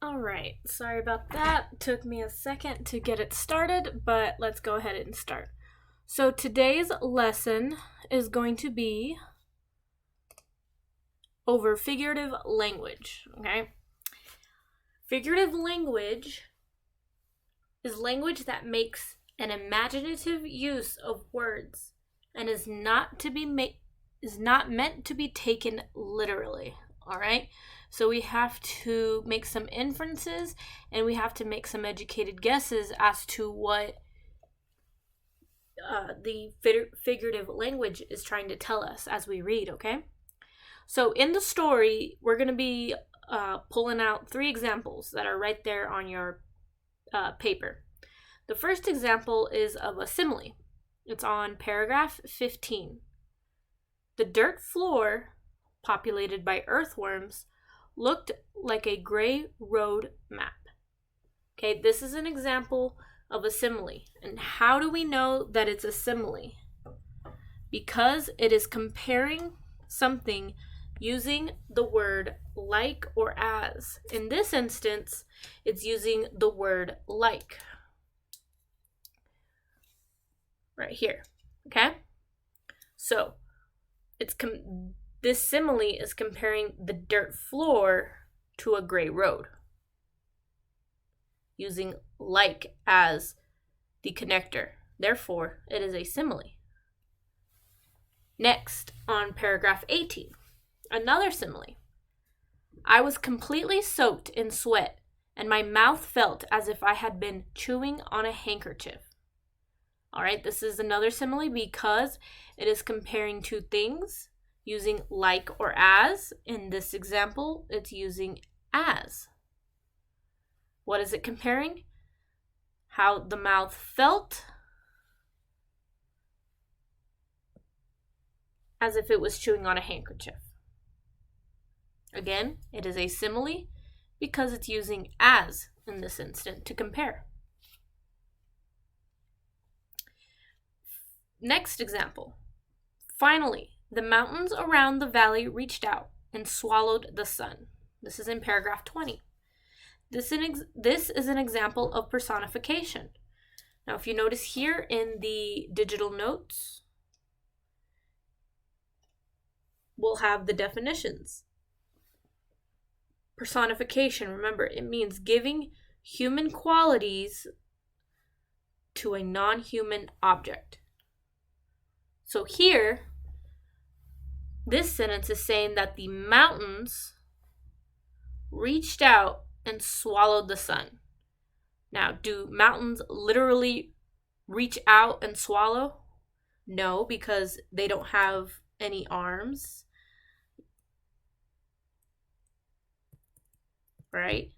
Alright, sorry about that. Took me a second to get it started, but let's go ahead and start. So today's lesson is going to be over figurative language, okay? Figurative language is language that makes an imaginative use of words and is not meant to be taken literally, all right? So we have to make some inferences and we have to make some educated guesses as to what the figurative language is trying to tell us as we read, okay? So in the story, we're going to be pulling out 3 examples that are right there on your paper. The first example is of a simile. It's on paragraph 15. The dirt floor, populated by earthworms, looked like a gray road map. Okay, this is an example of a simile. And how do we know that it's a simile? Because it is comparing something using the word like or as. In this instance, it's using the word like. Right here, okay? So, this simile is comparing the dirt floor to a gray road, using like as the connector. Therefore, it is a simile. Next, on paragraph 18, another simile. I was completely soaked in sweat, and my mouth felt as if I had been chewing on a handkerchief. All right, this is another simile because it is comparing 2 things using like or as. In this example, it's using as. What is it comparing? How the mouth felt as if it was chewing on a handkerchief. Again, it is a simile because it's using as in this instant to compare. Next example. Finally, the mountains around the valley reached out and swallowed the sun. This is in paragraph 20. This is an example of personification. Now, if you notice here in the digital notes, we'll have the definitions. Personification, remember, it means giving human qualities to a non-human object. So here, this sentence is saying that the mountains reached out and swallowed the sun. Now, do mountains literally reach out and swallow? No, because they don't have any arms. Right?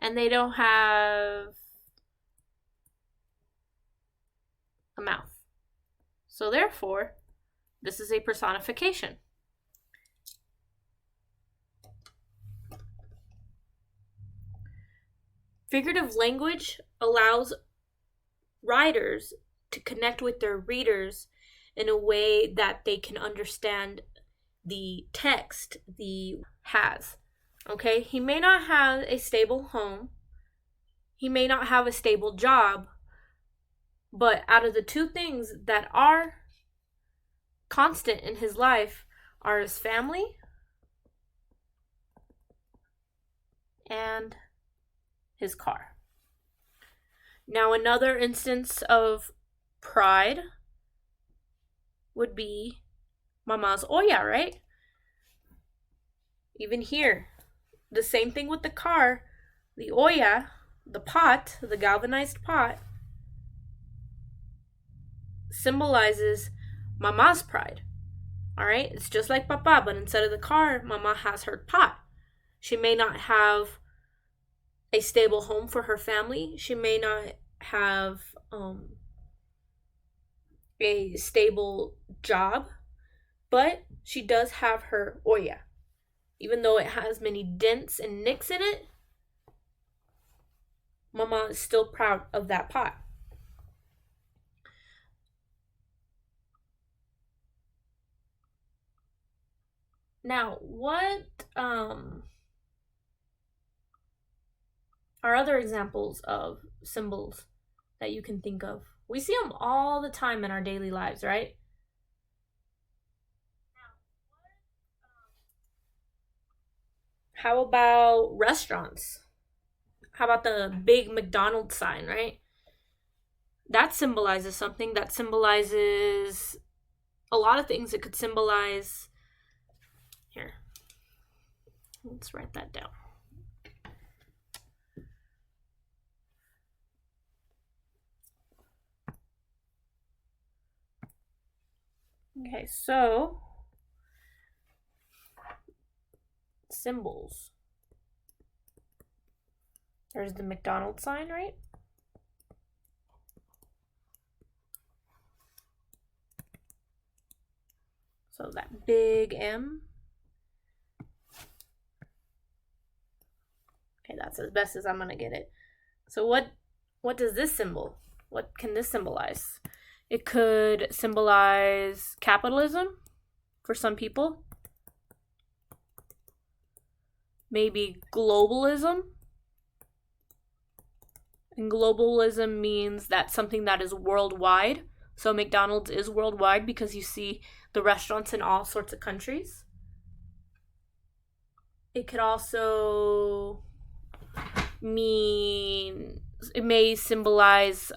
And they don't have a mouth. So therefore, this is a personification. Figurative language allows writers to connect with their readers in a way that they can understand the text the has. Okay, he may not have a stable home. He may not have a stable job. But out of the 2 things that are constant in his life are his family and his car. Now, another instance of pride would be Mama's olla, right? Even here, the same thing with the car. The olla, the pot, the galvanized pot, symbolizes Mama's pride. All right? It's just like Papa, but instead of the car, Mama has her pot. She may not have a stable home for her family. She may not have a stable job, but she does have her olla. Even though it has many dents and nicks in it, Mama is still proud of that pot. Now, what are other examples of symbols that you can think of? We see them all the time in our daily lives, right? How about restaurants? How about the big McDonald's sign, right? That symbolizes something. That symbolizes a lot of things. It could symbolize. Here, let's write that down. Okay, so symbols. There's the McDonald's sign, right? So that big M. Okay, that's as best as I'm gonna get it. So what does this symbol? What can this symbolize? It could symbolize capitalism for some people. Maybe globalism. And globalism means that something that is worldwide. So McDonald's is worldwide because you see the restaurants in all sorts of countries. It could also mean, it may symbolize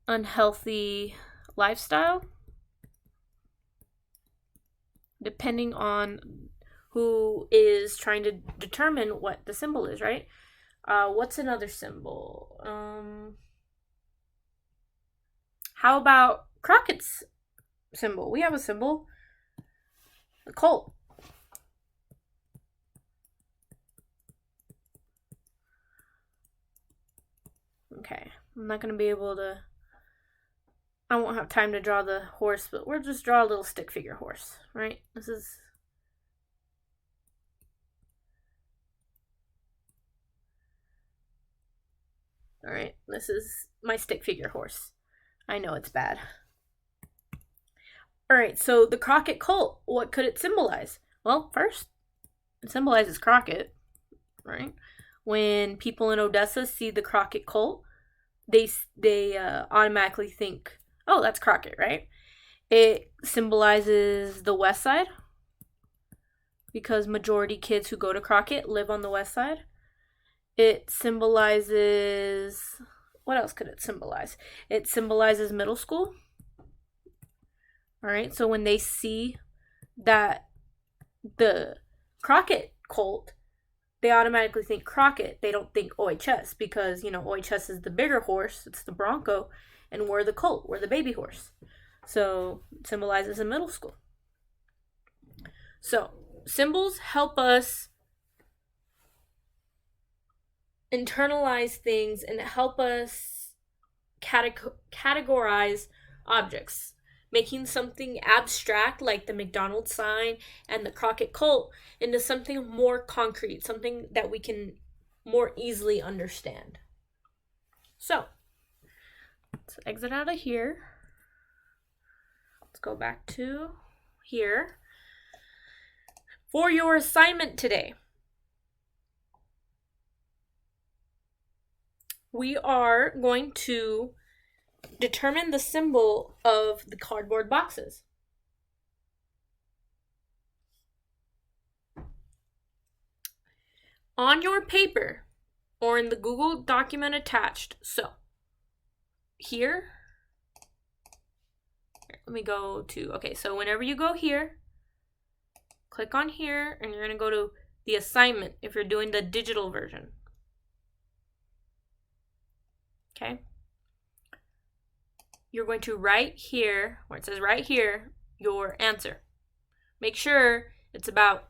unhealthy lifestyle, depending on who is trying to determine what the symbol is, right? What's another symbol? How about Crockett's symbol? We have a symbol, a colt. Okay, I'm not going to be able to, I won't have time to draw the horse, but we'll just draw a little stick figure horse, right? This is, all right, this is my stick figure horse. I know it's bad. All right, so the Crockett colt, what could it symbolize? Well, first, it symbolizes Crockett, right? When people in Odessa see the Crockett colt, they automatically think, oh, that's Crockett, right? It symbolizes the West Side because majority kids who go to Crockett live on the West Side. It symbolizes, what else could it symbolize? It symbolizes middle school. All right, so when they see that the Crockett colt, they automatically think Crockett. They don't think OHS because, OHS is the bigger horse, it's the Bronco, and we're the colt, we're the baby horse. So it symbolizes a middle school. So symbols help us internalize things and help us categorize objects, making something abstract like the McDonald's sign and the Crockett colt into something more concrete, something that we can more easily understand. So let's exit out of here. Let's go back to here. For your assignment today, we are going to determine the symbol of the cardboard boxes. On your paper or in the Google document attached. So here, let me go to, okay, so whenever you go here, click on here and you're going to go to the assignment if you're doing the digital version. Okay. You're going to write here, where it says right here, your answer. Make sure it's about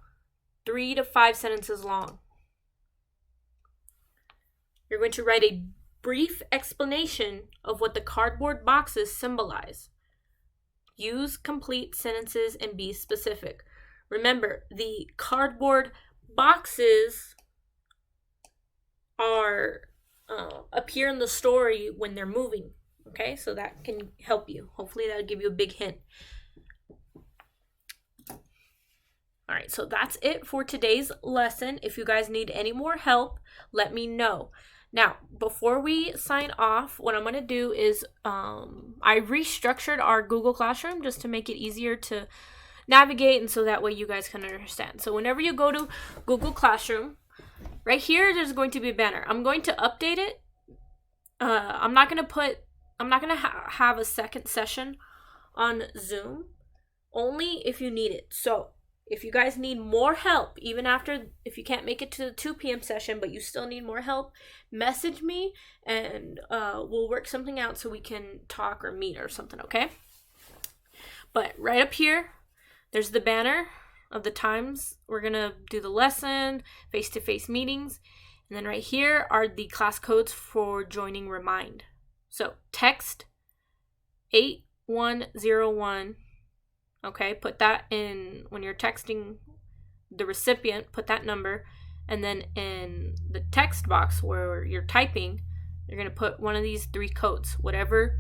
3 to 5 sentences long. You're going to write a brief explanation of what the cardboard boxes symbolize. Use complete sentences and be specific. Remember, the cardboard boxes are appear in the story when they're moving. Okay, so that can help you. Hopefully that'll give you a big hint. All right, so that's it for today's lesson. If you guys need any more help, let me know. Now, before we sign off, what I'm going to do is I restructured our Google Classroom just to make it easier to navigate, and so that way you guys can understand. So whenever you go to Google Classroom, right here, there's going to be a banner. I'm going to update it. I'm not going to have a second session on Zoom, only if you need it. So if you guys need more help, even after, if you can't make it to the 2 p.m. session, but you still need more help, message me and we'll work something out so we can talk or meet or something, okay? But right up here, there's the banner of the times we're going to do the lesson, face-to-face meetings. And then right here are the class codes for joining Remind. So text 8101. Okay, put that in when you're texting the recipient, put that number, and then in the text box where you're typing, you're going to put one of these 3 codes, whatever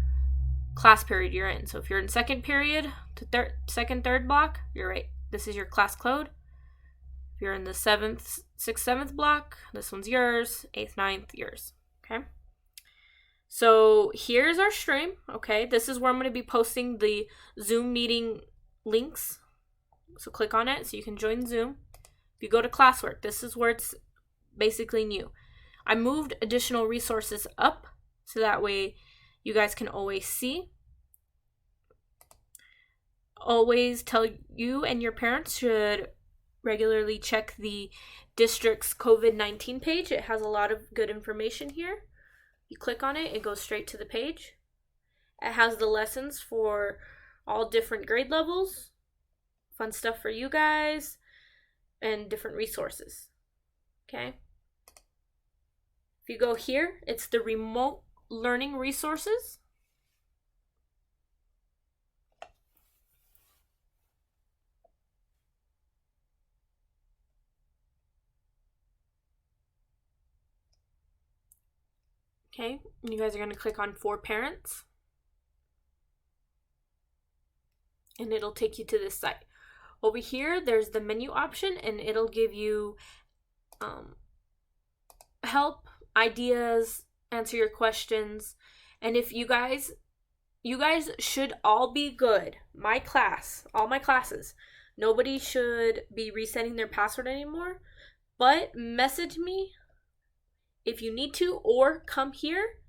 class period you're in. So if you're in second period to third block, you're right. This is your class code. If you're in the 6th, 7th block, this one's yours. 8th, 9th, yours. Okay. So here's our stream. Okay, this is where I'm going to be posting the Zoom meeting links. So click on it so you can join Zoom. If you go to classwork, this is where it's basically new. I moved additional resources up so that way you guys can always see. Always tell you and your parents should regularly check the district's COVID-19 page. It has a lot of good information here. You click on it, it goes straight to the page. It has the lessons for all different grade levels, fun stuff for you guys, and different resources. Okay? If you go here, it's the remote learning resources. Okay, and you guys are going to click on For Parents. And it'll take you to this site. Over here, there's the menu option, and it'll give you help, ideas, answer your questions. And if you guys should all be good. My class, all my classes, nobody should be resetting their password anymore. But message me if you need to, or come here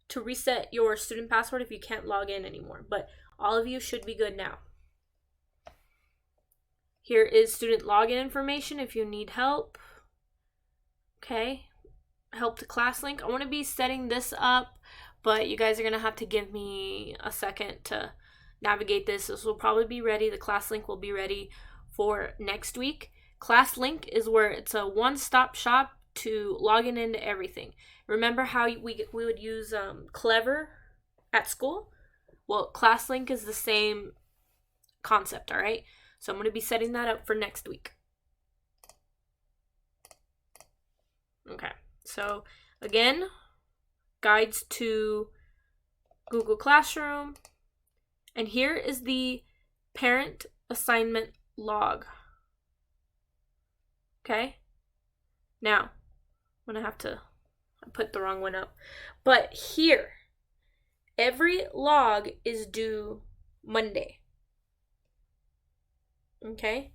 to reset your student password if you can't log in anymore. But all of you should be good now. Here is student login information if you need help. Okay, help to class link. I want to be setting this up, but you guys are going to have to give me a second to navigate this. This will probably be ready. The class link will be ready for next week. Class link is where it's a one-stop shop to logging into everything. Remember how we would use Clever at school? Well, ClassLink is the same concept, all right? So I'm going to be setting that up for next week. Okay, so again, guides to Google Classroom. And here is the parent assignment log. Okay, now I'm going to have to put the wrong one up. But here, every log is due Monday. Okay?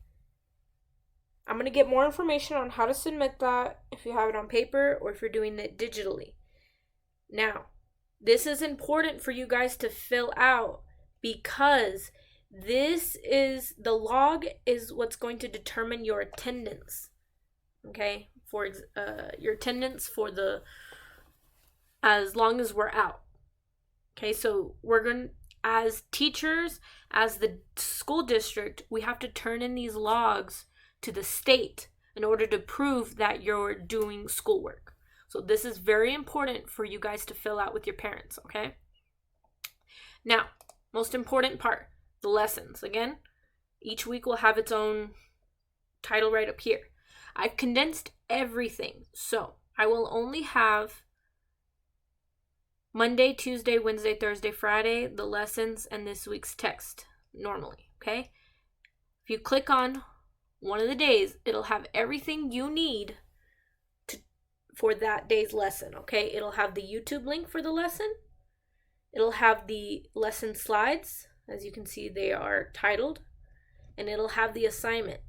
I'm going to get more information on how to submit that if you have it on paper or if you're doing it digitally. Now, this is important for you guys to fill out because the log is what's going to determine your attendance. Okay? For your attendance for as long as we're out. Okay, so we're going to, as teachers, as the school district, we have to turn in these logs to the state in order to prove that you're doing schoolwork. So this is very important for you guys to fill out with your parents, okay? Now, most important part, the lessons. Again, each week will have its own title right up here. I've condensed everything, so I will only have Monday, Tuesday, Wednesday, Thursday, Friday, the lessons, and this week's text normally, okay? If you click on one of the days, it'll have everything you need for that day's lesson, okay? It'll have the YouTube link for the lesson. It'll have the lesson slides. As you can see, they are titled. And it'll have the assignment.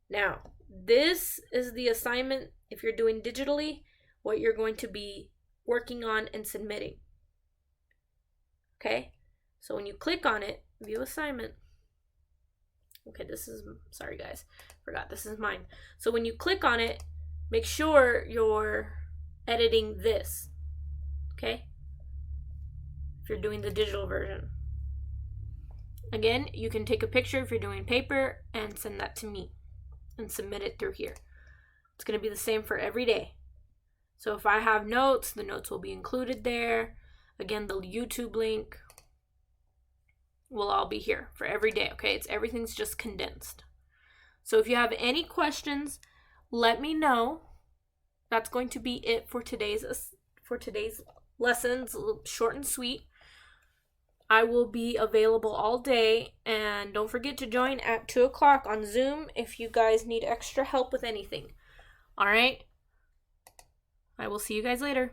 Now, this is the assignment, if you're doing digitally, what you're going to be working on and submitting. Okay? So when you click on it, view assignment. Okay, sorry guys, forgot, this is mine. So when you click on it, make sure you're editing this. Okay? If you're doing the digital version. Again, you can take a picture if you're doing paper and send that to me and submit it through here. It's going to be the same for every day. So if I have notes, the notes will be included there. Again, the YouTube link will all be here for every day, okay? Everything's just condensed. So if you have any questions, let me know. That's going to be it for today's lessons, short and sweet. I will be available all day, and don't forget to join at 2 o'clock on Zoom if you guys need extra help with anything. All right? I will see you guys later.